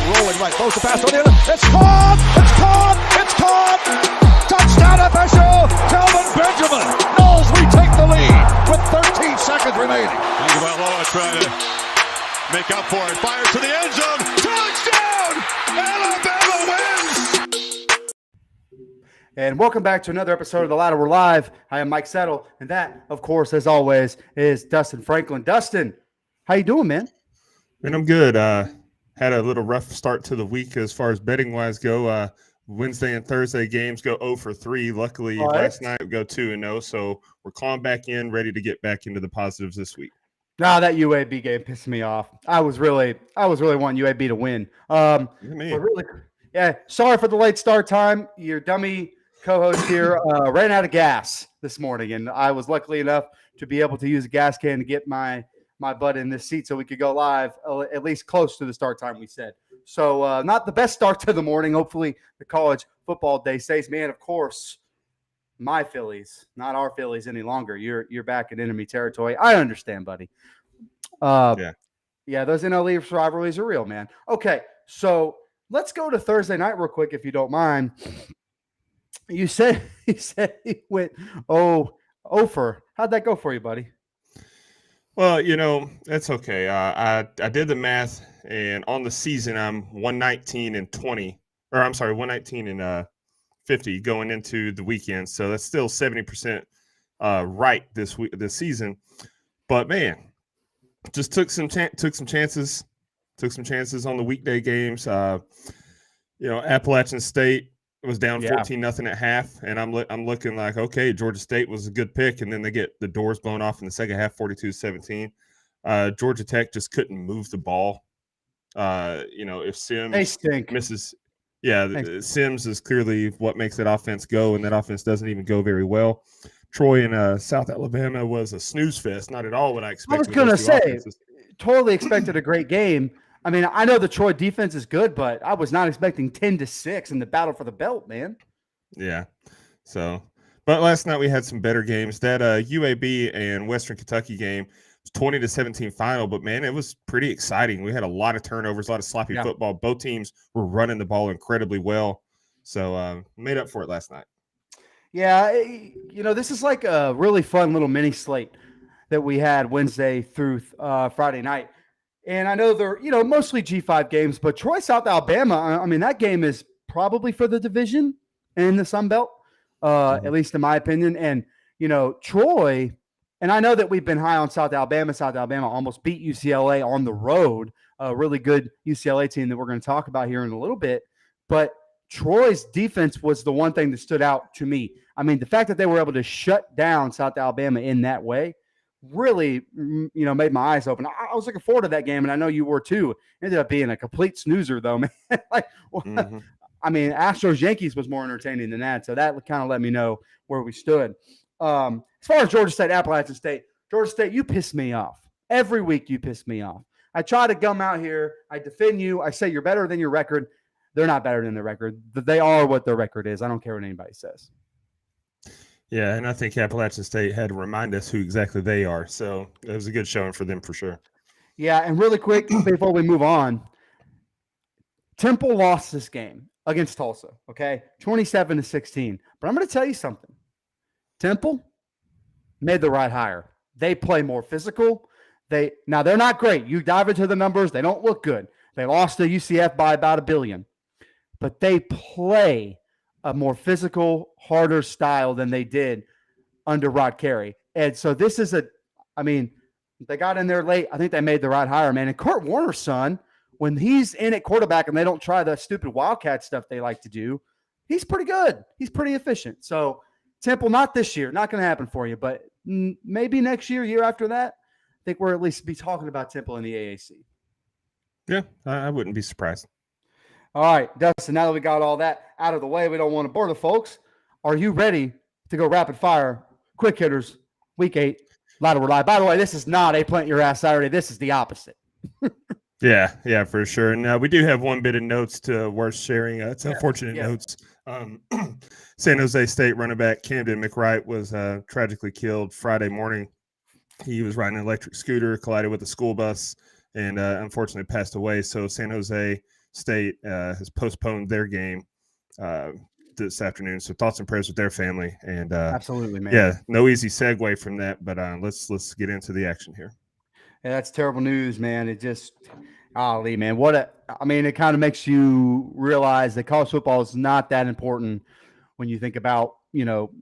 rolling right. Throws the pass on the other. It's caught! It's caught! It's caught! Touchdown FSU! Kelvin Benjamin. Knowles retake the lead with 13 seconds remaining. Tagovailoa trying to make up for it. Fires to the end zone. Touchdown! Alabama wins! And welcome back to another episode of The Ladder. We're live. I am Mike Settle, and that, of course, as always, is Dustin Franklin. Dustin, how you doing, man? Man, I'm good. Had a little rough start to the week as far as betting-wise go. Wednesday and Thursday games go 0 for 3. Luckily, last night we go 2-0, so we're calling back in, ready to get back into the positives this week. Nah, that UAB game pissed me off. I was really wanting UAB to win. Sorry for the late start time. Your dummy co-host here ran out of gas this morning, and I was lucky enough to be able to use a gas can to get my butt in this seat so we could go live at least close to the start time we said. So not the best start to the morning. Hopefully the college football day stays. Man, of course, my Phillies, not our Phillies any longer. You're back in enemy territory. I understand, buddy. Yeah, those NL East rivalries are real, man. Okay, so let's go to Thursday night real quick, if you don't mind. You said he went 0 for. How'd that go for you, buddy? Well, that's okay. I did the math, and on the season, I'm 119-20, or I'm sorry, 119-50 going into the weekend. So that's still 70% right this season. But man, just took some chances on the weekday games. Appalachian State was down 14-0 at half, and I'm looking like, okay, Georgia State was a good pick, and then they get the doors blown off in the second half, 42-17. Georgia Tech just couldn't move the ball. If Sims misses, Sims is clearly what makes that offense go, and that offense doesn't even go very well. Troy in South Alabama was a snooze fest, not at all what I expected. I was going to say, totally expected a great game. I mean, I know the Troy defense is good, but I was not expecting 10-6 in the battle for the belt, man. Yeah. So, but last night we had some better games. That UAB and Western Kentucky game was 20-17 final, but man, it was pretty exciting. We had a lot of turnovers, a lot of sloppy football. Both teams were running the ball incredibly well. So, made up for it last night. Yeah, this is like a really fun little mini slate that we had Wednesday through Friday night. And I know they're, mostly G5 games, but Troy, South Alabama, I mean, that game is probably for the division in the Sun Belt, at least in my opinion. And, Troy, and I know that we've been high on South Alabama. South Alabama almost beat UCLA on the road, a really good UCLA team that we're going to talk about here in a little bit. But Troy's defense was the one thing that stood out to me. I mean, the fact that they were able to shut down South Alabama in that way really, made my eyes open. I was looking forward to that game, and I know you were too. It ended up being a complete snoozer, though, man. I mean, Astros-Yankees was more entertaining than that, so that kind of let me know where we stood. As far as Georgia State, Appalachian State, you piss me off. Every week you piss me off. I try to come out here. I defend you. I say you're better than your record. They're not better than their record. They are what their record is. I don't care what anybody says. Yeah, and I think Appalachian State had to remind us who exactly they are. So it was a good showing for them for sure. Yeah, and really quick before we move on, Temple lost this game against Tulsa, okay? 27-16. But I'm going to tell you something. Temple made the right hire. They play more physical. Now, they're not great. You dive into the numbers, they don't look good. They lost to UCF by about $1 billion. But they play a more physical, harder style than they did under Rod Carey. And so this is they got in there late. I think they made the right hire, man. And Kurt Warner's son, when he's in at quarterback and they don't try the stupid Wildcat stuff they like to do, he's pretty good. He's pretty efficient. So Temple, not this year, not going to happen for you, but maybe next year after that, I think we're at least be talking about Temple in the AAC. Yeah, I wouldn't be surprised. All right, Dustin, now that we got all that out of the way, we don't want to bore the folks. Are you ready to go rapid fire? Quick hitters, week 8, Ladder Live. By the way, this is not a Plant Your Ass Saturday. This is the opposite. Yeah, for sure. And we do have one bit of notes worth sharing. It's unfortunate notes. San Jose State running back Camden McWright was tragically killed Friday morning. He was riding an electric scooter, collided with a school bus, and unfortunately passed away. So San Jose State has postponed their game this afternoon. So thoughts and prayers with their family. And Absolutely, man. Yeah, no easy segue from that, but let's get into the action here. Yeah, that's terrible news, man. It just, golly, man. It kind of makes you realize that college football is not that important when you think about,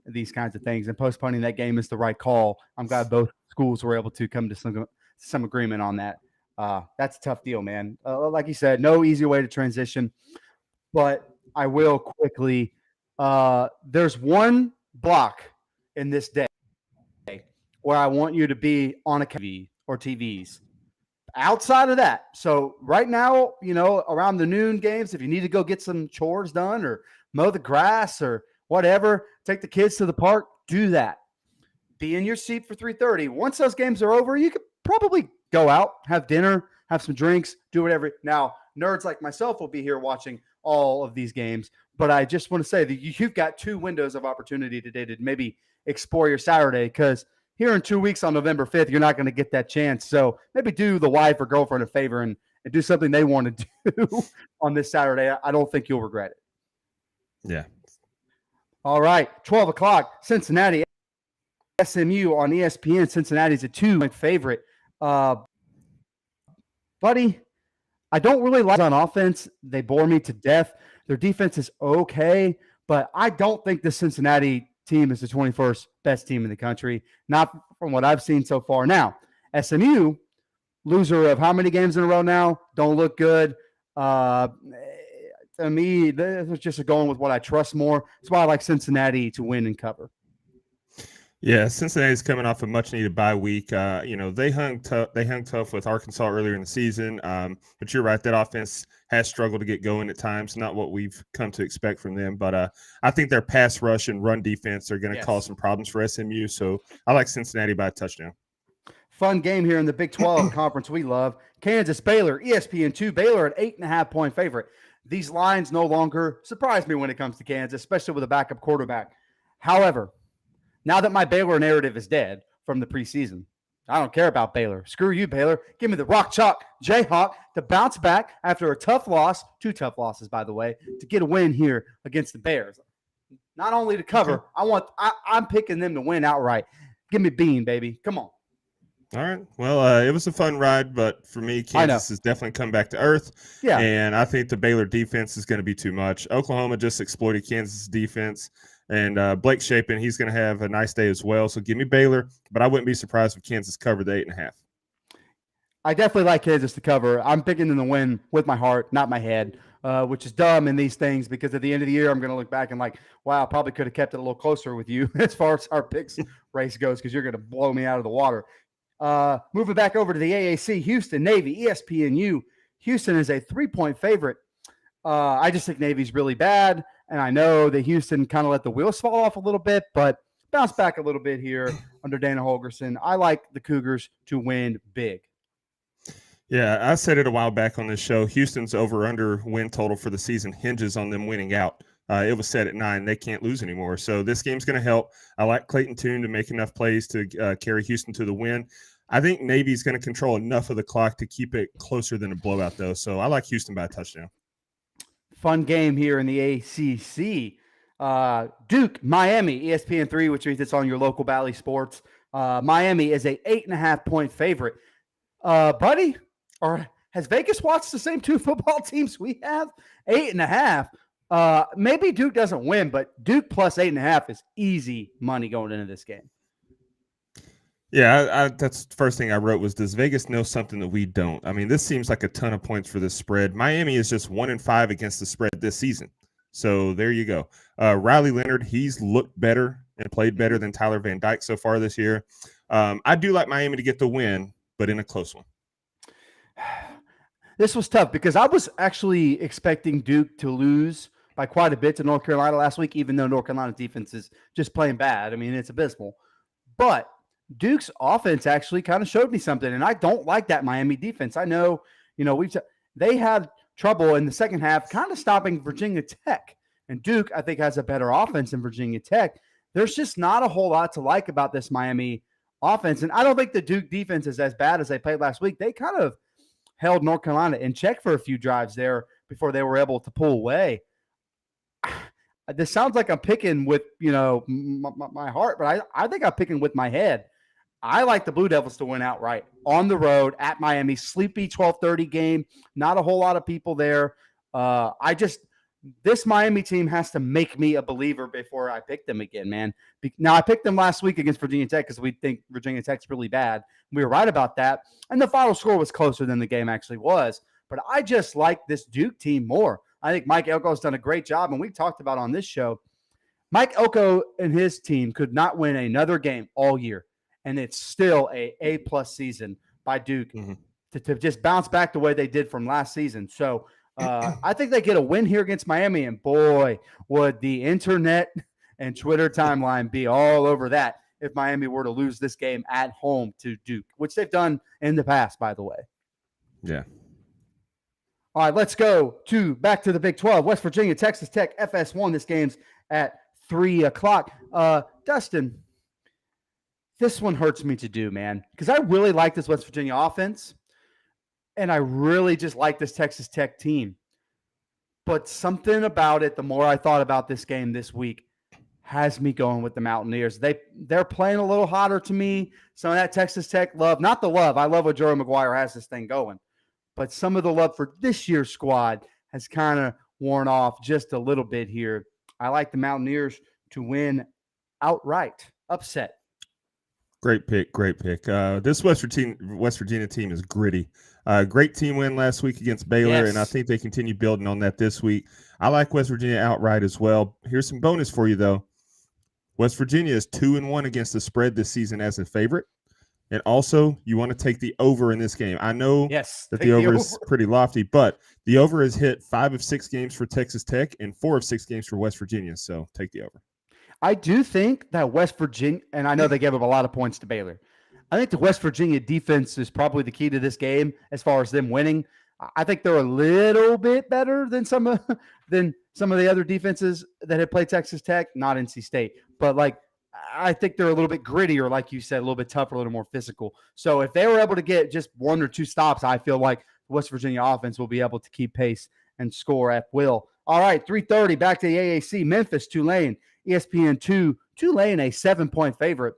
these kinds of things. And postponing that game is the right call. I'm glad both schools were able to come to some agreement on that. That's a tough deal, man. Like you said, no easy way to transition. But I will quickly. There's one block in this day where I want you to be on a TV or TVs. Outside of that, so right now, around the noon games, if you need to go get some chores done or mow the grass or whatever, take the kids to the park, do that. Be in your seat for 3:30. Once those games are over, you could probably go out, have dinner, have some drinks, do whatever. Now, nerds like myself will be here watching all of these games, but I just want to say that you've got 2 windows of opportunity today to maybe explore your Saturday, because here in 2 weeks on November 5th, you're not going to get that chance. So maybe do the wife or girlfriend a favor and do something they want to do on this Saturday. I don't think you'll regret it. Yeah. All right. 12 o'clock, Cincinnati, SMU on ESPN. Cincinnati's a 2-point favorite. Buddy, I don't really like on offense. They bore me to death. Their defense is okay, but I don't think the Cincinnati team is the 21st best team in the country, not from what I've seen so far. Now, SMU, loser of how many games in a row now? Don't look good. To me, this is just going with what I trust more. That's why I like Cincinnati to win and cover. Yeah, Cincinnati's coming off a much-needed bye week. They hung tough with Arkansas earlier in the season. But you're right, that offense has struggled to get going at times. Not what we've come to expect from them. But I think their pass rush and run defense are going to cause some problems for SMU. So I like Cincinnati by a touchdown. Fun game here in the Big 12 conference we love. Kansas, Baylor, ESPN2. Baylor an 8.5-point favorite. These lines no longer surprise me when it comes to Kansas, especially with a backup quarterback. However, now that my Baylor narrative is dead from the preseason, I don't care about Baylor. Screw you, Baylor. Give me the Rock Chalk Jayhawk to bounce back after a tough loss, 2 tough losses, by the way, to get a win here against the Bears. Not only to cover, I'm picking them to win outright. Give me Bean, baby. Come on. All right. Well, it was a fun ride, but for me, Kansas has definitely come back to earth. Yeah. And I think the Baylor defense is going to be too much. Oklahoma just exploited Kansas' defense. And Blake Shapen, he's going to have a nice day as well. So give me Baylor, but I wouldn't be surprised if Kansas covered the 8.5. I definitely like Kansas to cover. I'm picking them to win with my heart, not my head, which is dumb in these things because at the end of the year, I'm going to look back and like, wow, I probably could have kept it a little closer with you as far as our picks race goes because you're going to blow me out of the water. Moving back over to the AAC, Houston, Navy, ESPNU. Houston is a 3-point favorite. I just think Navy's really bad. And I know that Houston kind of let the wheels fall off a little bit, but bounce back a little bit here under Dana Holgorsen. I like the Cougars to win big. Yeah, I said it a while back on this show. Houston's over-under win total for the season hinges on them winning out. It was set at 9. They can't lose anymore. So this game's going to help. I like Clayton Tune to make enough plays to carry Houston to the win. I think Navy's going to control enough of the clock to keep it closer than a blowout, though. So I like Houston by a touchdown. Fun game here in the ACC. Duke, Miami, ESPN3, which means it's on your local Valley Sports. Miami is a 8.5-point favorite. Buddy, or has Vegas watched the same 2 football teams we have? 8.5. Maybe Duke doesn't win, but Duke plus 8.5 is easy money going into this game. Yeah, that's the first thing I wrote was, does Vegas know something that we don't? I mean, this seems like a ton of points for this spread. Miami is just 1-5 against the spread this season. So there you go. Riley Leonard, he's looked better and played better than Tyler Van Dyke so far this year. I do like Miami to get the win, but in a close one. This was tough because I was actually expecting Duke to lose by quite a bit to North Carolina last week, even though North Carolina's defense is just playing bad. I mean, it's abysmal. But Duke's offense actually kind of showed me something, and I don't like that Miami defense. I know, they had trouble in the second half kind of stopping Virginia Tech, and Duke, I think, has a better offense than Virginia Tech. There's just not a whole lot to like about this Miami offense, and I don't think the Duke defense is as bad as they played last week. They kind of held North Carolina in check for a few drives there, before they were able to pull away. This sounds like I'm picking with, my heart, but I think I'm picking with my head. I like the Blue Devils to win outright on the road at Miami. Sleepy 12:30 game. Not a whole lot of people there. This Miami team has to make me a believer before I pick them again, man. Now, I picked them last week against Virginia Tech because we think Virginia Tech's really bad. We were right about that. And the final score was closer than the game actually was. But I just like this Duke team more. I think Mike Elko's done a great job, and we talked about on this show. Mike Elko and his team could not win another game all year, and it's still a A-plus season by Duke to just bounce back the way they did from last season. So I think they get a win here against Miami, and boy, would the internet and Twitter timeline be all over that if Miami were to lose this game at home to Duke, which they've done in the past, by the way. Yeah. All right, let's go back to the Big 12. West Virginia, Texas Tech, FS1. This game's at 3 o'clock. Dustin, this one hurts me to do, man, because I really like this West Virginia offense, and I really just like this Texas Tech team. But something about it, the more I thought about this game this week, has me going with the Mountaineers. They're playing a little hotter to me. Some of that Texas Tech love, not the love. I love what Joey McGuire has this thing going. But some of the love for this year's squad has kind of worn off just a little bit here. I like the Mountaineers to win outright. Upset. Great pick. This West Virginia team is gritty. Great team win last week against Baylor, and I think they continue building on that this week. I like West Virginia outright as well. Here's some bonus for you, though. West Virginia is 2-1 against the spread this season as a favorite. And also, you want to take the over in this game. I know that the over is pretty lofty, but the over has hit 5 of 6 games for Texas Tech and 4 of 6 games for West Virginia. So take the over. I do think that West Virginia, and I know they gave up a lot of points to Baylor. I think the West Virginia defense is probably the key to this game as far as them winning. I think they're a little bit better than some of the other defenses that have played Texas Tech, not NC State, but I think they're a little bit grittier, like you said, a little bit tougher, a little more physical. So if they were able to get just 1 or 2 stops, I feel like the West Virginia offense will be able to keep pace and score at will. All right, 3:30, back to the AAC. Memphis, Tulane, ESPN2. Tulane, a 7-point favorite.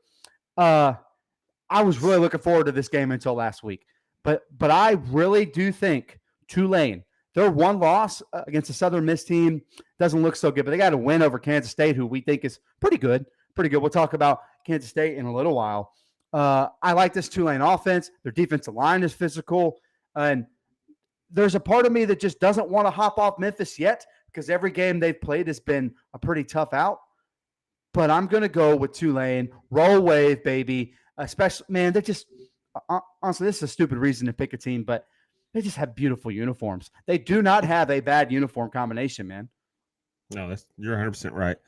I was really looking forward to this game until last week. But I really do think Tulane, their one loss against the Southern Miss team doesn't look so good, but they got a win over Kansas State, who we think is pretty good. We'll talk about Kansas State in a little while. I like this Tulane offense. Their defensive line is physical. And there's a part of me that just doesn't want to hop off Memphis yet because every game they've played has been a pretty tough out. But I'm going to go with Tulane. Roll wave, baby. Especially, man, they just – honestly, this is a stupid reason to pick a team, but they just have beautiful uniforms. They do not have a bad uniform combination, man. No, you're 100% right.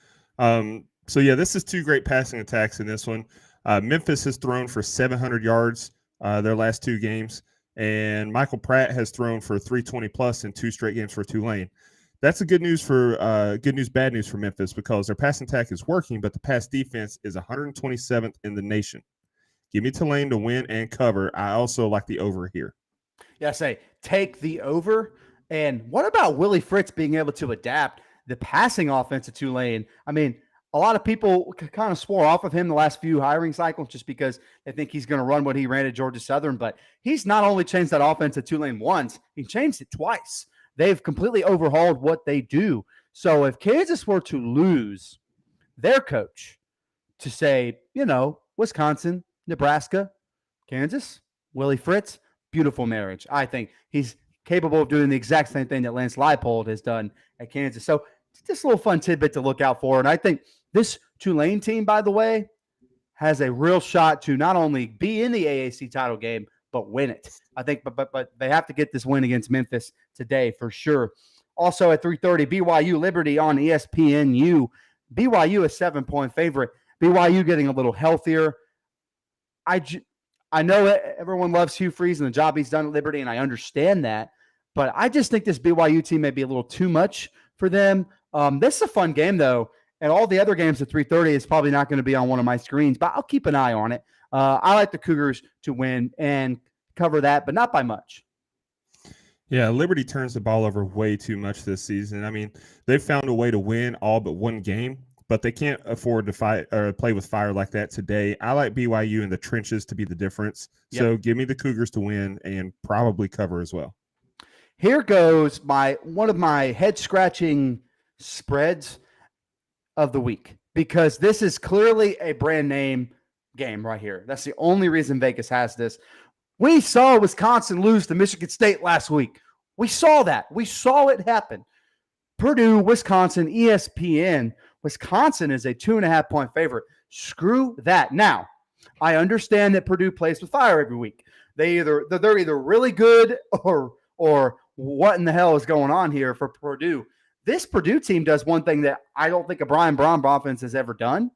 So, yeah, this is 2 great passing attacks in this one. Memphis has thrown for 700 yards their last 2 games, and Michael Pratt has thrown for 320-plus in 2 straight games for Tulane. That's a good news, bad news for Memphis because their passing attack is working, but the pass defense is 127th in the nation. Give me Tulane to win and cover. I also like the over here. Yeah, take the over. And what about Willie Fritz being able to adapt the passing offense of Tulane? I mean, a lot of people kind of swore off of him the last few hiring cycles just because they think he's going to run what he ran at Georgia Southern. But he's not only changed that offense at Tulane once, he changed it twice. They've completely overhauled what they do. So if Kansas were to lose their coach to say, Wisconsin, Nebraska, Kansas, Willie Fritz, beautiful marriage. I think he's capable of doing the exact same thing that Lance Leipold has done at Kansas. So just a little fun tidbit to look out for. And I think this Tulane team, by the way, has a real shot to not only be in the AAC title game, but win it. I think, but they have to get this win against Memphis today for sure. Also at 3:30, BYU Liberty on ESPNU. BYU a 7-point favorite. BYU getting a little healthier. I know everyone loves Hugh Freeze and the job he's done at Liberty, and I understand that. But I just think this BYU team may be a little too much for them. This is a fun game, though. And all the other games at 3:30 is probably not going to be on one of my screens, but I'll keep an eye on it. I like the Cougars to win and cover that, but not by much. Yeah, Liberty turns the ball over way too much this season. I mean, they've found a way to win all but one game, but they can't afford to fight or play with fire like that today. I like BYU in the trenches to be the difference. Yep. So give me the Cougars to win and probably cover as well. Here goes one of my head-scratching spreads of the week, because this is clearly a brand name game right here. That's the only reason Vegas has this. We saw Wisconsin lose to Michigan State last week. We saw that. We saw it happen. Purdue, Wisconsin, ESPN. Wisconsin is a 2.5-point favorite. Screw that. Now, I understand that Purdue plays with fire every week. They're either really good or what in the hell is going on here for Purdue. This Purdue team does one thing that I don't think a Brian Brom offense has ever done.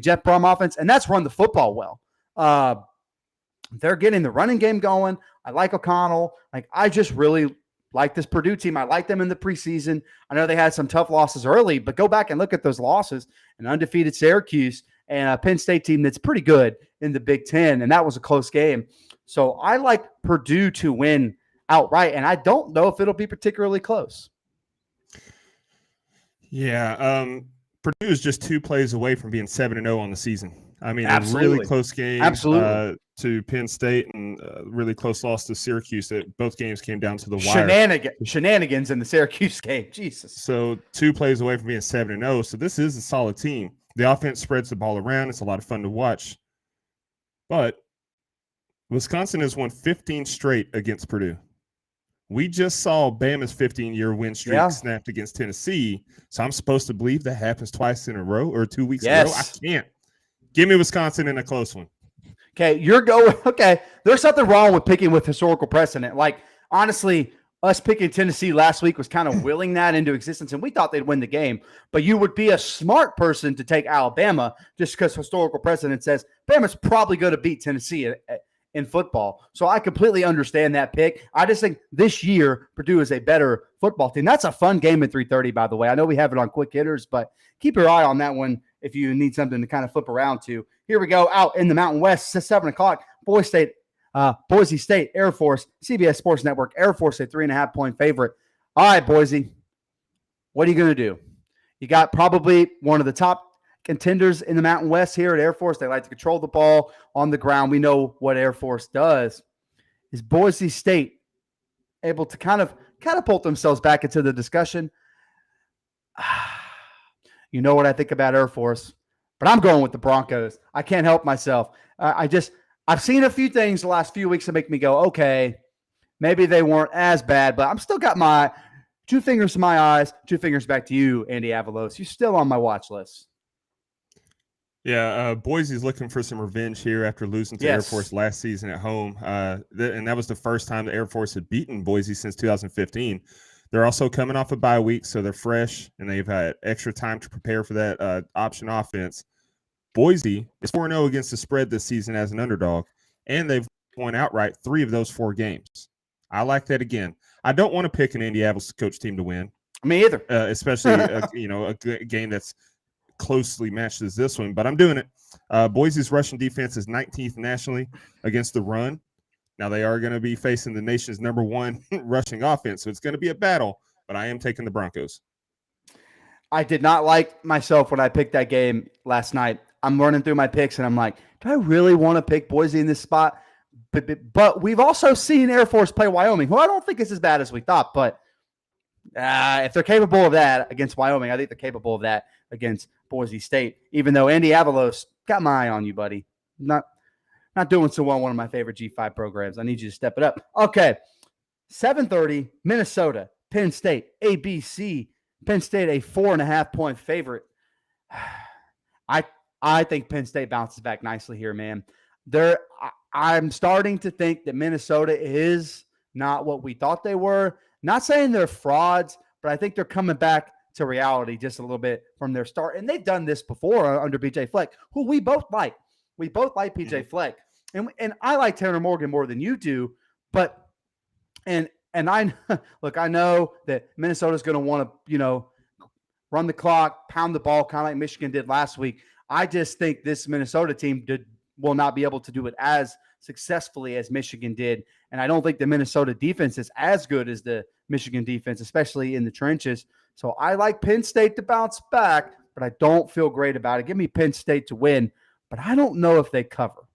Jeff Brom offense, and that's run the football well. They're getting the running game going. I like O'Connell. I just really like this Purdue team. I like them in the preseason. I know they had some tough losses early, but go back and look at those losses. An undefeated Syracuse and a Penn State team that's pretty good in the Big Ten, and that was a close game. So I like Purdue to win outright, and I don't know if it'll be particularly close. Yeah, Purdue is just 2 plays away from being 7-0 on the season. I mean, Absolutely. a really close game to Penn State and a really close loss to Syracuse. That both games came down to the wire. Shenanigans in the Syracuse game. Jesus. So 2 plays away from being 7-0. So this is a solid team. The offense spreads the ball around. It's a lot of fun to watch. But Wisconsin has won 15 straight against Purdue. We just saw Bama's 15-year win streak snapped against Tennessee. So I'm supposed to believe that happens twice in a row or 2 weeks in a row? I can't. Give me Wisconsin in a close one. Okay, there's something wrong with picking with historical precedent. Honestly, us picking Tennessee last week was kind of willing that into existence, and we thought they'd win the game. But you would be a smart person to take Alabama just because historical precedent says Bama's probably going to beat Tennessee in football. So I completely understand that pick. I just think this year Purdue is a better football team. That's a fun game at 3:30, by the way. I know we have it on quick hitters, but keep your eye on that one if you need something to kind of flip around to. Here we go out in the Mountain West. It's 7 o'clock. Boise State, Air Force, CBS Sports Network. Air Force, a 3.5-point favorite. All right, Boise, what are you going to do? You got probably one of the top contenders in the Mountain West here at Air Force. They like to control the ball on the ground. We know what Air Force does. Is Boise State able to kind of catapult themselves back into the discussion? You know what I think about Air Force, but I'm going with the Broncos. I can't help myself. I've seen a few things the last few weeks that make me go, okay, maybe they weren't as bad, but I'm still got my 2 fingers to my eyes, 2 fingers back to you, Andy Avalos. You're still on my watch list. Yeah, Boise's looking for some revenge here after losing to Air Force last season at home. And that was the first time the Air Force had beaten Boise since 2015. They're also coming off a bye week, so they're fresh, and they've had extra time to prepare for that option offense. Boise is 4-0 against the spread this season as an underdog, and they've won outright 3 of those 4 games. I like that again. I don't want to pick an Andy Avalos coach team to win. Me either. Especially a game that's closely matched as this one, but I'm doing it. Boise's rushing defense is 19th nationally against the run. Now they are going to be facing the nation's #1 rushing offense, so it's going to be a battle, but I am taking the Broncos. I did not like myself when I picked that game last night. I'm running through my picks, and I'm like, do I really want to pick Boise in this spot? But we've also seen Air Force play Wyoming, who I don't think is as bad as we thought, but if they're capable of that against Wyoming, I think they're capable of that against Boise State, even though Andy Avalos got my eye on you, buddy. Not doing so well in one of my favorite G5 programs. I need you to step it up. Okay, 7:30, Minnesota, Penn State, ABC. Penn State, a 4.5-point favorite. I think Penn State bounces back nicely here, man. I'm starting to think that Minnesota is not what we thought they were. Not saying they're frauds, but I think they're coming back to reality just a little bit from their start. And they've done this before under BJ Fleck, who we both like. We both like PJ Fleck. And I like Tanner Morgan more than you do. But I know that Minnesota's going to want to, run the clock, pound the ball, kind of like Michigan did last week. I just think this Minnesota team will not be able to do it as successfully as Michigan did And I don't think the Minnesota defense is as good as the Michigan defense, especially in the trenches. So I like Penn State to bounce back, but I don't feel great about it. Give me Penn State to win, but I don't know if they cover.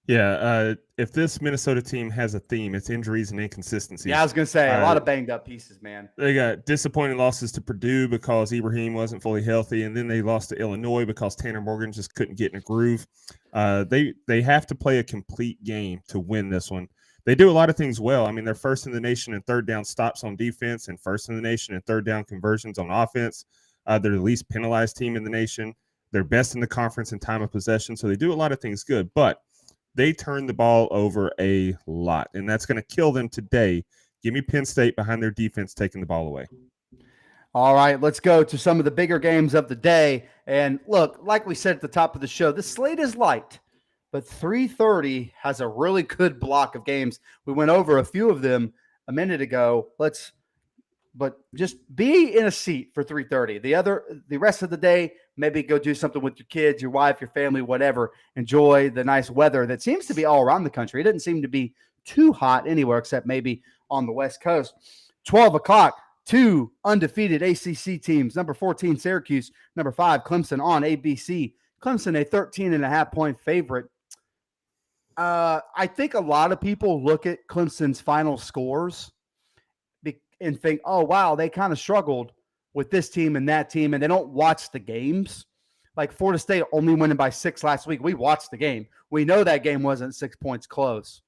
Yeah, if this Minnesota team has a theme, it's injuries and inconsistencies. Yeah, I was going to say, a lot of banged up pieces, man. They got disappointing losses to Purdue because Ibrahim wasn't fully healthy, and then they lost to Illinois because Tanner Morgan just couldn't get in a groove. They have to play a complete game to win this one. They do a lot of things well. I mean, they're first in the nation in third down stops on defense and first in the nation in third down conversions on offense. They're the least penalized team in the nation. They're best in the conference in time of possession, so they do a lot of things good, but they turn the ball over a lot, and that's going to kill them today. Give me Penn State behind their defense taking the ball away. All right, let's go to some of the bigger games of the day. And look, like we said at the top of the show, the slate is light, but 3:30 has a really good block of games. We went over a few of them a minute ago. But just be in a seat for 3:30. The rest of the day, maybe go do something with your kids, your wife, your family, whatever. Enjoy the nice weather that seems to be all around the country. It doesn't seem to be too hot anywhere except maybe on the West Coast. 12 o'clock, two undefeated ACC teams. Number 14, Syracuse. Number 5, Clemson on ABC. Clemson, a 13.5-point favorite. I think a lot of people look at Clemson's final scores and think, oh, wow, they kind of struggled with this team and that team, and they don't watch the games. Like Florida State only winning by 6 last week. We watched the game. We know that game wasn't 6 points close.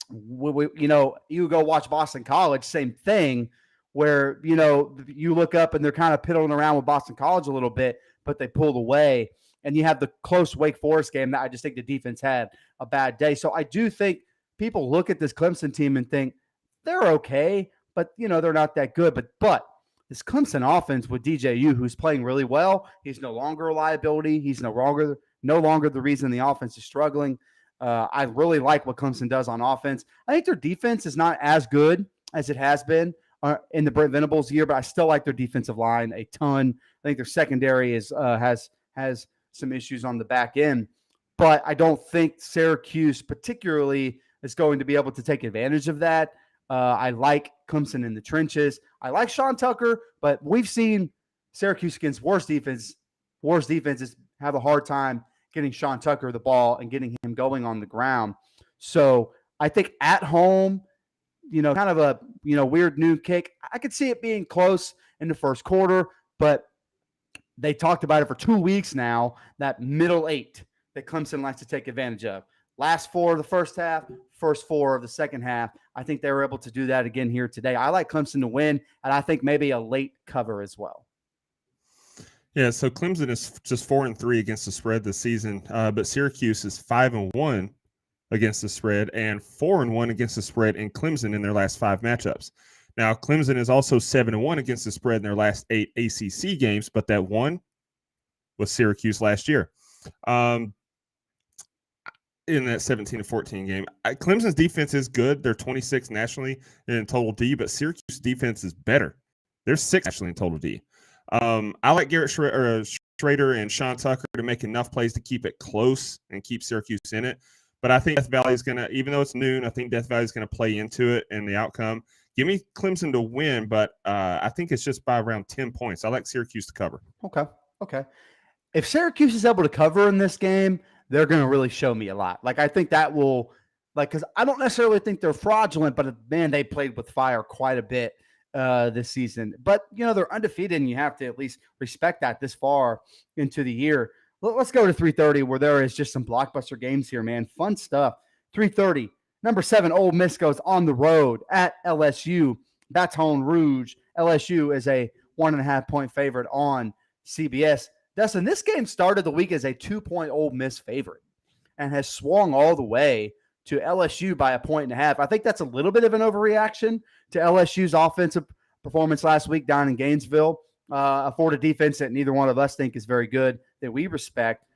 You go watch Boston College, same thing, where, you look up and they're kind of piddling around with Boston College a little bit, but they pulled away. And you have the close Wake Forest game that I just think the defense had a bad day. So I do think people look at this Clemson team and think they're okay, but, they're not that good. But this Clemson offense with DJU, who's playing really well, he's no longer a liability. He's no longer the reason the offense is struggling. I really like what Clemson does on offense. I think their defense is not as good as it has been in the Brent Venables year, but I still like their defensive line a ton. I think their secondary has some issues on the back end, but I don't think Syracuse particularly is going to be able to take advantage of that. I like Clemson in the trenches. I like Sean Tucker, but we've seen Syracuse against worse defenses have a hard time getting Sean Tucker the ball and getting him going on the ground. So I think at home, kind of a, weird noon kick. I could see it being close in the first quarter, but they talked about it for 2 weeks now, that middle 8 that Clemson likes to take advantage of. Last 4 of the first half, first 4 of the second half. I think they were able to do that again here today. I like Clemson to win, and I think maybe a late cover as well. Yeah, so Clemson is just 4-3 against the spread this season, but Syracuse is 5-1 against the spread and 4-1 against the spread in Clemson in their last 5 matchups. Now, Clemson is also 7-1 against the spread in their last 8 ACC games, but that one was Syracuse last year. In that 17-14 game. Clemson's defense is good. They're 26th nationally in total D, but Syracuse defense is better. They're 6th nationally in total D. I like Garrett Schrader and Sean Tucker to make enough plays to keep it close and keep Syracuse in it. But I think Death Valley is going to, even though it's noon, I think Death Valley is going to play into it and the outcome. Give me Clemson to win, but I think it's just by around 10 points. I like Syracuse to cover. Okay. If Syracuse is able to cover in this game, they're going to really show me a lot. I think that will, because I don't necessarily think they're fraudulent, but man, they played with fire quite a bit this season. But, they're undefeated, and you have to at least respect that this far into the year. Let's go to 3:30, where there is just some blockbuster games here, man. Fun stuff. 3:30, number 7, Ole Miss goes on the road at LSU. Baton Rouge. LSU is a 1.5-point favorite on CBS. Dustin, this game started the week as a 2-point Ole Miss favorite and has swung all the way to LSU by 1.5. I think that's a little bit of an overreaction to LSU's offensive performance last week down in Gainesville. A Florida defense that neither one of us think is very good, that we respect.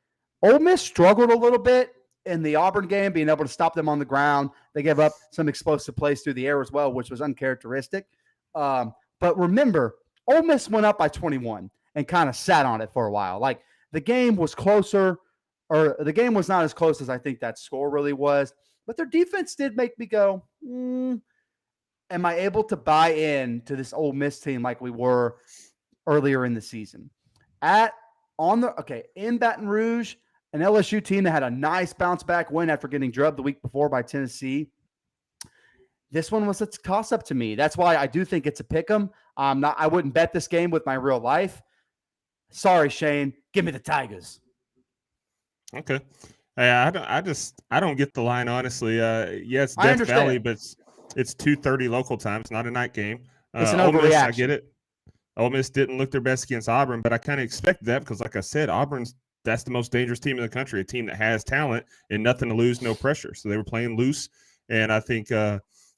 Ole Miss struggled a little bit in the Auburn game, being able to stop them on the ground. They gave up some explosive plays through the air as well, which was uncharacteristic. But remember, Ole Miss went up by 21. And kind of sat on it for a while. The game was closer, or the game was not as close as I think that score really was. but their defense did make me go, am I able to buy in to this Ole Miss team like we were earlier in the season? In Baton Rouge, an LSU team that had a nice bounce back win after getting drubbed the week before by Tennessee. This one was a toss up to me. That's why I do think it's a pick 'em. I wouldn't bet this game with my real life. Sorry, Shane. Give me the Tigers. Okay. I don't get the line, honestly. It's Death Valley, but it's 2:30 local time. It's not a night game. It's an overreaction. I get it. Ole Miss didn't look their best against Auburn, but I kind of expected that because, like I said, that's the most dangerous team in the country, a team that has talent and nothing to lose, no pressure. So they were playing loose, and I think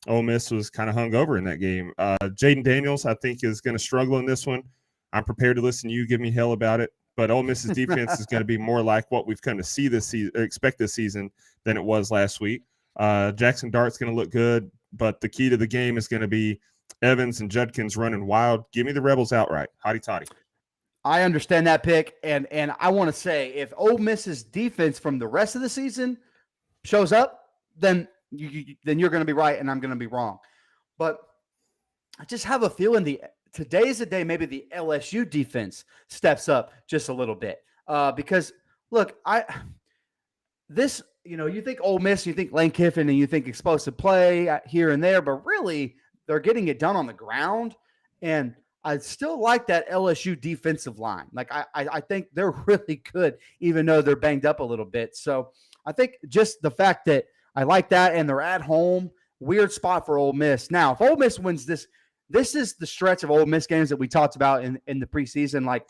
Ole Miss was kind of hung over in that game. Jaden Daniels, I think, is going to struggle in this one. I'm prepared to listen to you give me hell about it, but Ole Miss's defense is going to be more like what we've come to see this season, or expect this season, than it was last week. Jackson Dart's going to look good, but the key to the game is going to be Evans and Judkins running wild. Give me the Rebels outright. Hotty toddy. I understand that pick, and I want to say if Ole Miss's defense from the rest of the season shows up, then you're going to be right and I'm going to be wrong. But I just have a feeling today's the day maybe the LSU defense steps up just a little bit. Because look, you think Ole Miss, you think Lane Kiffin, and you think explosive play here and there, but really they're getting it done on the ground. And I still like that LSU defensive line. Like I think they're really good, even though they're banged up a little bit. So I think just the fact that I like that, and they're at home, weird spot for Ole Miss. Now, if Ole Miss wins this is the stretch of Ole Miss games that we talked about in the preseason. Like,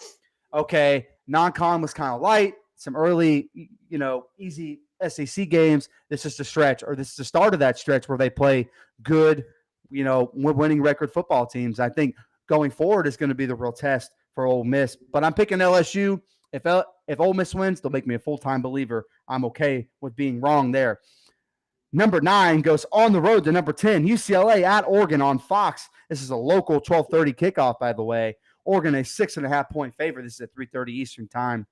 okay, non-con was kind of light, some early, easy SEC games. This is the stretch, or this is the start of that stretch where they play good, winning record football teams. I think going forward is going to be the real test for Ole Miss. But I'm picking LSU. If Ole Miss wins, they'll make me a full-time believer. I'm okay with being wrong there. Number 9 goes on the road to number 10, UCLA at Oregon on Fox. This is a local 12:30 kickoff, by the way. Oregon a 6.5-point favorite. This is at 3:30 Eastern time.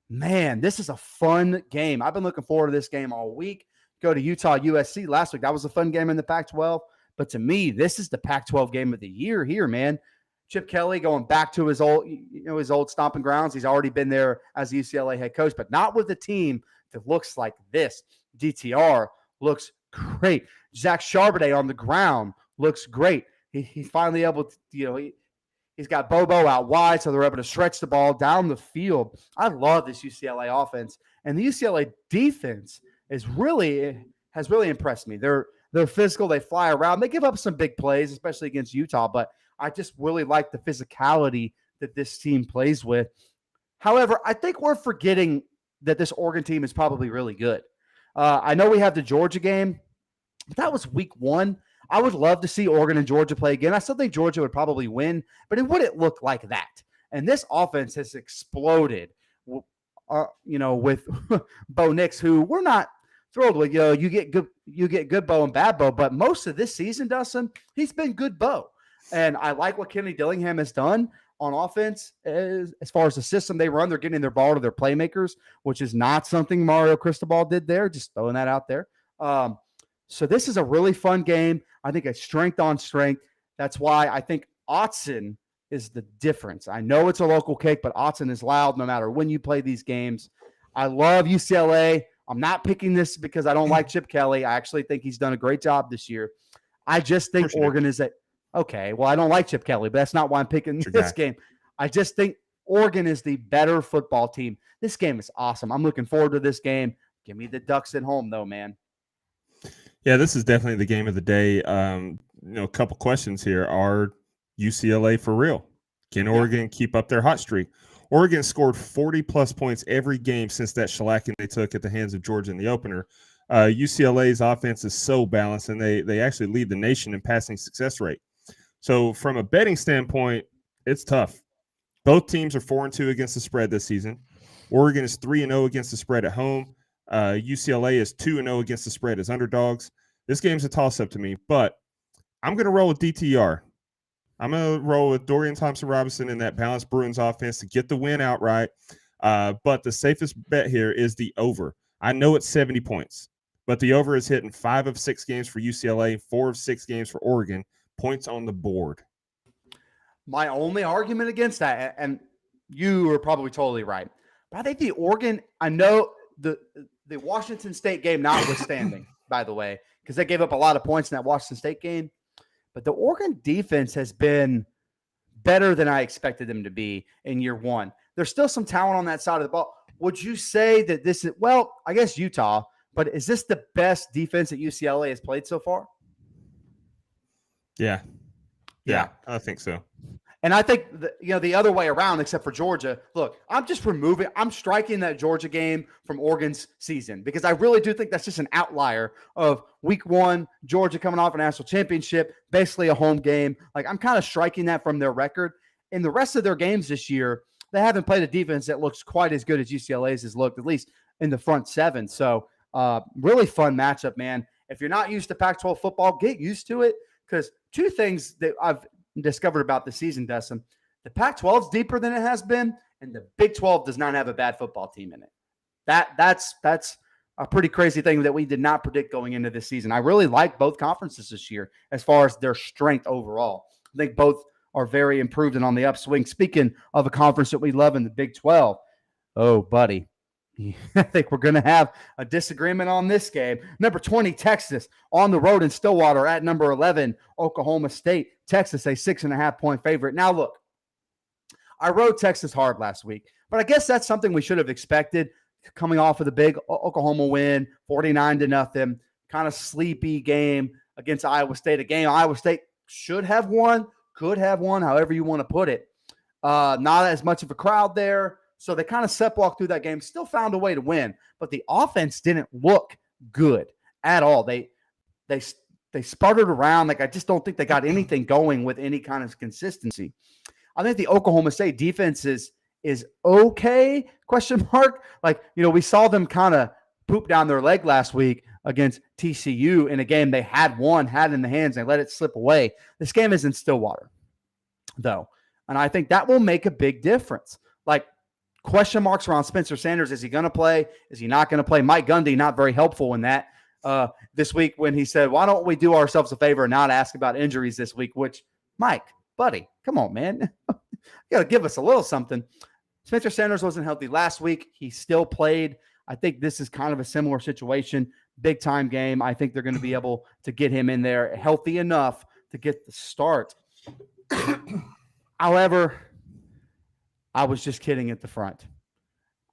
Man, this is a fun game. I've been looking forward to this game all week. Go to Utah USC last week. That was a fun game in the Pac-12. But to me, this is the Pac-12 game of the year here, man. Chip Kelly going back to his old stomping grounds. He's already been there as the UCLA head coach, but not with a team that looks like this. DTR looks great. Zach Charbonnet on the ground looks great. He's finally able to, he's got Bobo out wide, so they're able to stretch the ball down the field. I love this UCLA offense, and the UCLA defense has really impressed me. They're physical. They fly around. They give up some big plays, especially against Utah, but I just really like the physicality that this team plays with. However, I think we're forgetting that this Oregon team is probably really good. I know we have the Georgia game, but that was week 1. I would love to see Oregon and Georgia play again. I still think Georgia would probably win, but it wouldn't look like that. And this offense has exploded, with Bo Nix, who we're not thrilled with. You get good Bo and bad Bo, but most of this season, Dustin, he's been good Bo. And I like what Kenny Dillingham has done on offense as far as the system they run. They're getting their ball to their playmakers, which is not something Mario Cristobal did there. Just throwing that out there. So this is a really fun game. I think it's strength on strength. That's why I think Autzen is the difference. I know it's a local kick, but Autzen is loud no matter when you play these games. I love UCLA. I'm not picking this because I don't like Chip Kelly. I actually think he's done a great job this year. I just think Oregon is okay, well, I don't like Chip Kelly, but that's not why I'm picking this game. I just think Oregon is the better football team. This game is awesome. I'm looking forward to this game. Give me the Ducks at home, though, man. Yeah, this is definitely the game of the day. A couple questions here. Are UCLA for real? Can Oregon keep up their hot streak? Oregon scored 40-plus points every game since that shellacking they took at the hands of Georgia in the opener. UCLA's offense is so balanced, and they actually lead the nation in passing success rate. So from a betting standpoint, it's tough. Both teams are 4-2 against the spread this season. Oregon is 3-0 against the spread at home. UCLA is 2-0 against the spread as underdogs. This game's a toss-up to me, but I'm going to roll with DTR. I'm going to roll with Dorian Thompson-Robinson in that balanced Bruins offense to get the win outright. But the safest bet here is the over. I know it's 70 points, but the over is hitting 5 of 6 games for UCLA, 4 of 6 games for Oregon. Points on the board. My only argument against that, and you are probably totally right, but I think the Oregon, I know the Washington State game notwithstanding, by the way, because they gave up a lot of points in that Washington State game, but the Oregon defense has been better than I expected them to be in year one. There's still some talent on that side of the ball. Would you say that this is, well, I guess Utah, but is this the best defense that UCLA has played so far? Yeah, I think so. And I think, the other way around, except for Georgia, look, I'm striking that Georgia game from Oregon's season because I really do think that's just an outlier of week one, Georgia coming off a national championship, basically a home game. Like, I'm kind of striking that from their record. In the rest of their games this year, they haven't played a defense that looks quite as good as UCLA's has looked, at least in the front seven. So, really fun matchup, man. If you're not used to Pac-12 football, get used to it because two things that I've discovered about the season, Dustin. The Pac-12 is deeper than it has been, and the Big 12 does not have a bad football team in it. That's a pretty crazy thing that we did not predict going into this season. I really like both conferences this year as far as their strength overall. I think both are very improved and on the upswing. Speaking of a conference that we love in the Big 12, oh, buddy, I think we're going to have a disagreement on this game. Number 20, Texas, on the road in Stillwater at number 11, Oklahoma State. Texas, a 6.5-point favorite. Now, look, I rode Texas hard last week, but I guess that's something we should have expected coming off of the big Oklahoma win, 49-0, kind of sleepy game against Iowa State, a game Iowa State should have won, could have won, however you want to put it. Not as much of a crowd there. So they kind of walked through that game, still found a way to win, but the offense didn't look good at all. They sputtered around. Like, I just don't think they got anything going with any kind of consistency. I think the Oklahoma State defense is okay, question mark. Like, we saw them kind of poop down their leg last week against TCU in a game they had in the hands, and they let it slip away. This game is in Stillwater, though, and I think that will make a big difference. Like, question marks around Spencer Sanders. Is he going to play? Is he not going to play? Mike Gundy, not very helpful in that this week when he said, why don't we do ourselves a favor and not ask about injuries this week, which, Mike, buddy, come on, man. You got to give us a little something. Spencer Sanders wasn't healthy last week. He still played. I think this is kind of a similar situation. Big-time game. I think they're going to be able to get him in there healthy enough to get the start. However, I was just kidding at the front.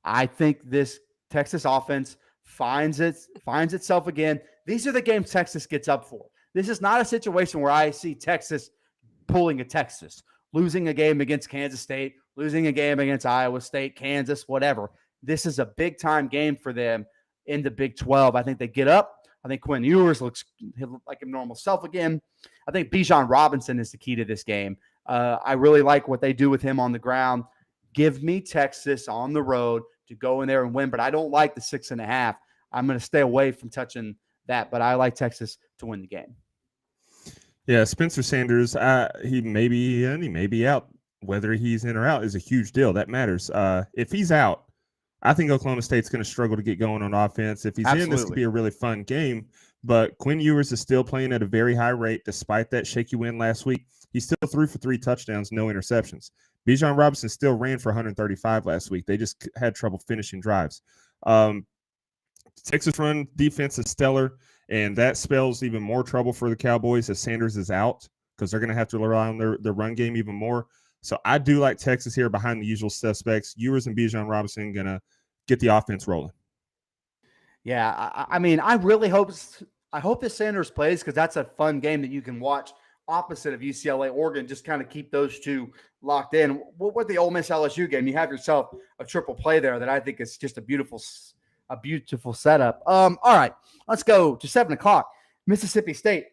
I think this Texas offense finds itself again. These are the games Texas gets up for. This is not a situation where I see Texas pulling a Texas, losing a game against Kansas State, losing a game against Iowa State, Kansas, whatever. This is a big-time game for them in the Big 12. I think they get up. I think Quinn Ewers looks like a normal self again. I think Bijan Robinson is the key to this game. I really like what they do with him on the ground. Give me Texas on the road to go in there and win, but I don't like the 6.5. I'm going to stay away from touching that, but I like Texas to win the game. Yeah, Spencer Sanders, he may be out. Whether he's in or out is a huge deal. That matters. If he's out, I think Oklahoma State's going to struggle to get going on offense. If he's in, this could be a really fun game. But Quinn Ewers is still playing at a very high rate despite that shaky win last week. He still threw for 3 touchdowns, no interceptions. Bijan Robinson still ran for 135 last week. They just had trouble finishing drives. Texas run defense is stellar, and that spells even more trouble for the Cowboys as Sanders is out because they're going to have to rely on their run game even more. So I do like Texas here behind the usual suspects. Ewers and Bijan Robinson going to get the offense rolling. Yeah, I mean, I really hope that Sanders plays because that's a fun game that you can watch opposite of UCLA, Oregon. Just kind of keep those two locked in. With the Ole Miss LSU game, you have yourself a triple play there that I think is just a beautiful setup. All right, let's go to 7 o'clock. Mississippi State,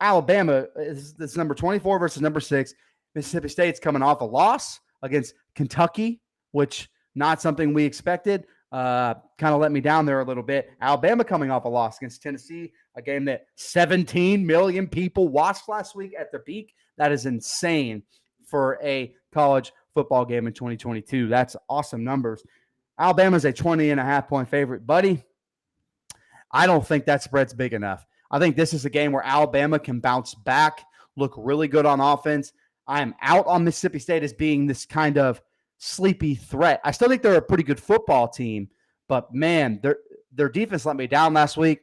Alabama is number 24 versus number 6. Mississippi State's coming off a loss against Kentucky, which not something we expected. Kind of let me down there a little bit. Alabama coming off a loss against Tennessee, a game that 17 million people watched last week at their peak. That is insane for a college football game in 2022. That's awesome numbers. Alabama's a 20.5-point favorite. Buddy, I don't think that spread's big enough. I think this is a game where Alabama can bounce back, look really good on offense. I am out on Mississippi State as being this kind of sleepy threat. I still think they're a pretty good football team, but man, their defense let me down last week.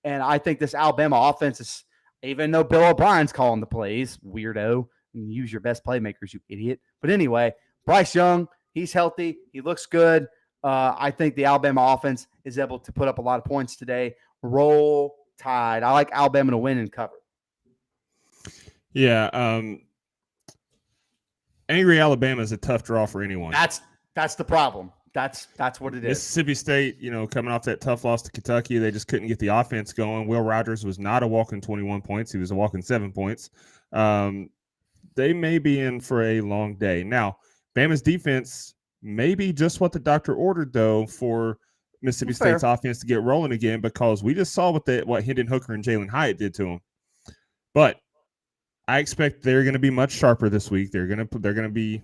And I think this Alabama offense is, even though Bill O'Brien's calling the plays, weirdo, use your best playmakers, you idiot. But anyway, Bryce Young, he's healthy. He looks good. I think the Alabama offense is able to put up a lot of points today. Roll Tide. I like Alabama to win and cover. Yeah. Angry Alabama is a tough draw for anyone. That's the problem. That's what it is. Mississippi State, coming off that tough loss to Kentucky, they just couldn't get the offense going. Will Rogers was not a walking 21 points. He was a walking 7 points. They may be in for a long day. Now, Bama's defense may be just what the doctor ordered, though, for Mississippi State's offense to get rolling again, because we just saw what Hendon Hooker and Jalen Hyatt did to them. But I expect they're going to be much sharper this week. They're going to be,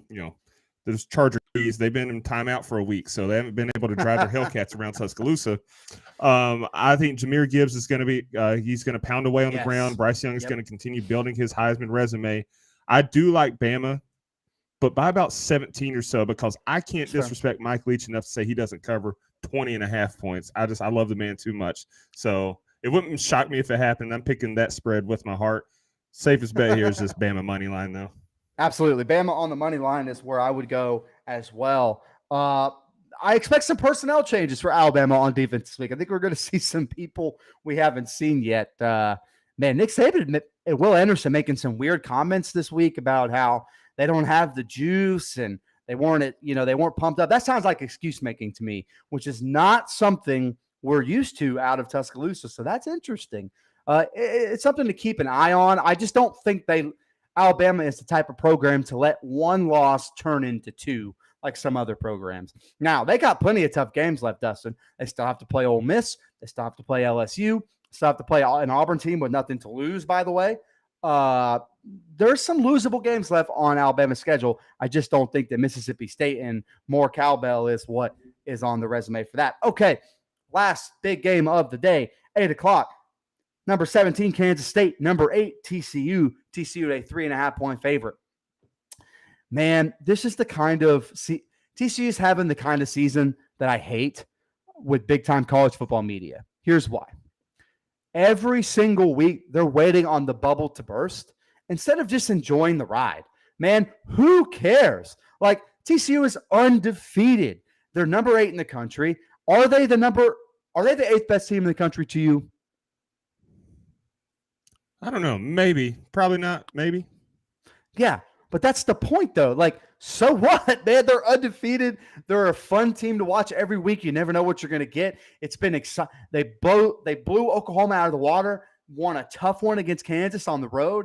those Chargers, they've been in timeout for a week, so they haven't been able to drive their Hellcats around Tuscaloosa. I think Jahmyr Gibbs is going to be he's going to pound away on the ground. Bryce Young is going to continue building his Heisman resume. I do like Bama, but by about 17 or so, because I can't disrespect Mike Leach enough to say he doesn't cover 20.5 points. I love the man too much. So it wouldn't shock me if it happened. I'm picking that spread with my heart. Safest bet here is just Bama money line, though. Absolutely. Bama on the money line is where I would go as well. I expect some personnel changes for Alabama on defense this week. I think we're going to see some people we haven't seen yet. Nick Saban and Will Anderson making some weird comments this week about how they don't have the juice and they weren't pumped up. That sounds like excuse making to me, which is not something we're used to out of Tuscaloosa. So that's interesting. It's something to keep an eye on. I just don't think Alabama is the type of program to let one loss turn into two like some other programs. Now, they got plenty of tough games left, Dustin. They still have to play Ole Miss. They still have to play LSU. Still have to play an Auburn team with nothing to lose, by the way. There's some losable games left on Alabama's schedule. I just don't think that Mississippi State and more cowbell is what is on the resume for that. Okay, last big game of the day, 8 o'clock. Number 17, Kansas State. Number 8, TCU. TCU a 3.5-point favorite. Man, this is the kind of TCU is having the kind of season that I hate with big-time college football media. Here's why. Every single week, they're waiting on the bubble to burst instead of just enjoying the ride. Man, who cares? Like, TCU is undefeated. They're number 8 in the country. Are they the 8th best team in the country to you? I don't know. Maybe. Probably not. Maybe. Yeah, but that's the point, though. Like, so what, man? They're undefeated. They're a fun team to watch every week. You never know what you're going to get. It's been exciting. They blew Oklahoma out of the water, won a tough one against Kansas on the road.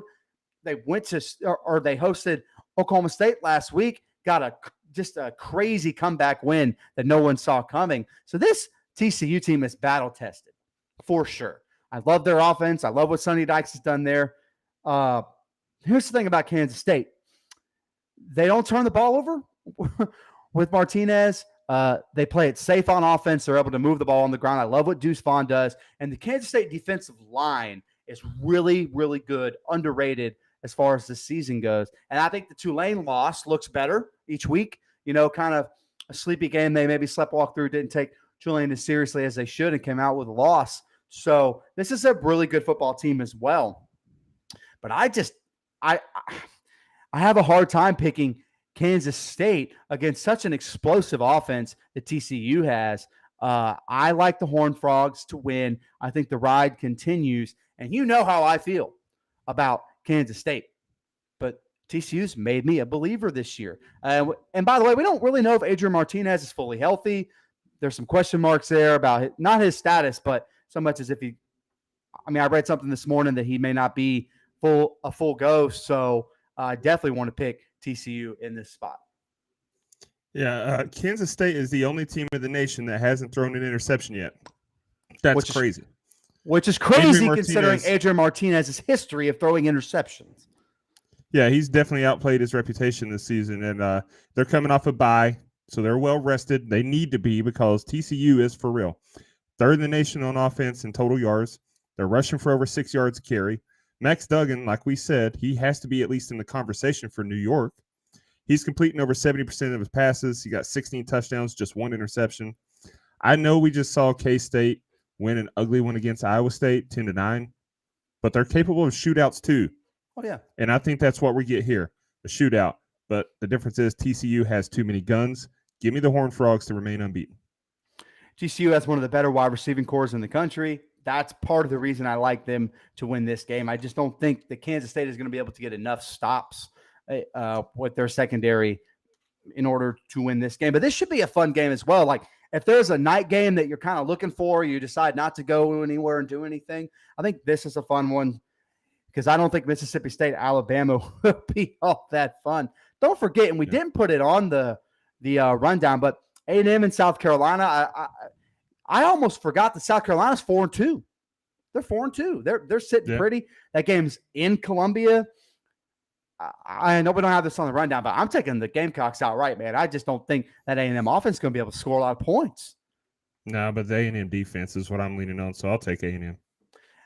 They hosted Oklahoma State last week, got just a crazy comeback win that no one saw coming. So this TCU team is battle-tested for sure. I love their offense. I love what Sonny Dykes has done there. Here's the thing about Kansas State. They don't turn the ball over with Martinez. They play it safe on offense. They're able to move the ball on the ground. I love what Deuce Vaughn does. And the Kansas State defensive line is really, really good, underrated as far as the season goes. And I think the Tulane loss looks better each week. Kind of a sleepy game. They maybe sleptwalk through, didn't take Tulane as seriously as they should, and came out with a loss. So this is a really good football team as well. But I have a hard time picking Kansas State against such an explosive offense that TCU has. I like the Horned Frogs to win. I think the ride continues. And you know how I feel about Kansas State. But TCU's made me a believer this year. And by the way, we don't really know if Adrian Martinez is fully healthy. There's some question marks there about not his status, but so much as if I read something this morning that he may not be a full go. So I definitely want to pick TCU in this spot. Yeah, Kansas State is the only team in the nation that hasn't thrown an interception yet. That's crazy. Which is crazy considering Adrian Martinez's history of throwing interceptions. Yeah, he's definitely outplayed his reputation this season, and they're coming off a bye, so they're well rested. They need to be because TCU is for real. third in the nation on offense in total yards. They're rushing for over 6 yards a carry. Max Duggan, like we said, he has to be at least in the conversation for New York. He's completing over 70% of his passes. He got 16 touchdowns, just 1 interception. I know we just saw K-State win an ugly one against Iowa State, 10-9, but they're capable of shootouts too. Oh, yeah. And I think that's what we get here, a shootout. But the difference is TCU has too many guns. Give me the Horned Frogs to remain unbeaten. TCU has one of the better wide receiving cores in the country. That's part of the reason I like them to win this game. I just don't think that Kansas State is going to be able to get enough stops with their secondary in order to win this game. But this should be a fun game as well. Like, if there's a night game that you're kind of looking for, you decide not to go anywhere and do anything, I think this is a fun one because I don't think Mississippi State, Alabama will be all that fun. Don't forget, and we didn't put it on the rundown, but A&M and South Carolina, I almost forgot that South Carolina's 4-2. They're 4-2. They're sitting pretty. That game's in Columbia. I know we don't have this on the rundown, but I'm taking the Gamecocks outright, man. I just don't think that A&M offense is going to be able to score a lot of points. No, but the A&M defense is what I'm leaning on, so I'll take A&M.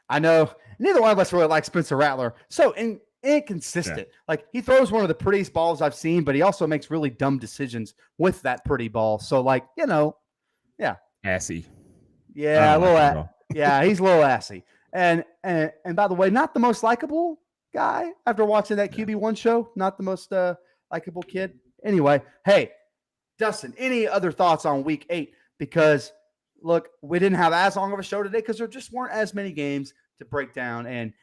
I know neither one of us really like Spencer Rattler. So inconsistent. Yeah. Like, he throws one of the prettiest balls I've seen, but he also makes really dumb decisions with that pretty ball. So, like, yeah. Assy. Yeah, he's a little assy. And by the way, not the most likable guy after watching that QB1 show. Not the most likable kid. Anyway, hey, Dustin, any other thoughts on week 8? Because, look, we didn't have as long of a show today because there just weren't as many games to break down and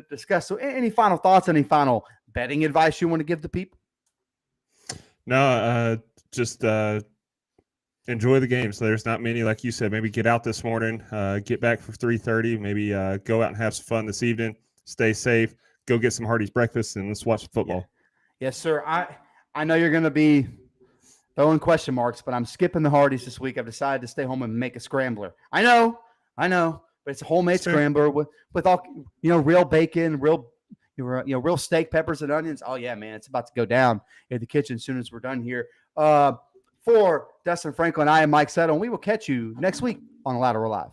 discuss. So any final thoughts, any final betting advice you want to give the people? No, just enjoy the game. So there's not many, like you said. Maybe get out this morning, get back for 3:30. Maybe go out and have some fun this evening. Stay safe. Go get some Hardee's breakfast and let's watch football. Yes, sir. I know you're going to be throwing question marks, but I'm skipping the Hardee's this week. I've decided to stay home and make a scrambler. I know, but it's a homemade scrambler with all real bacon, real steak, peppers, and onions. Oh yeah, man, it's about to go down in the kitchen as soon as we're done here. For Dustin Franklin, I am Mike Settle, and we will catch you next week on Lateral Live.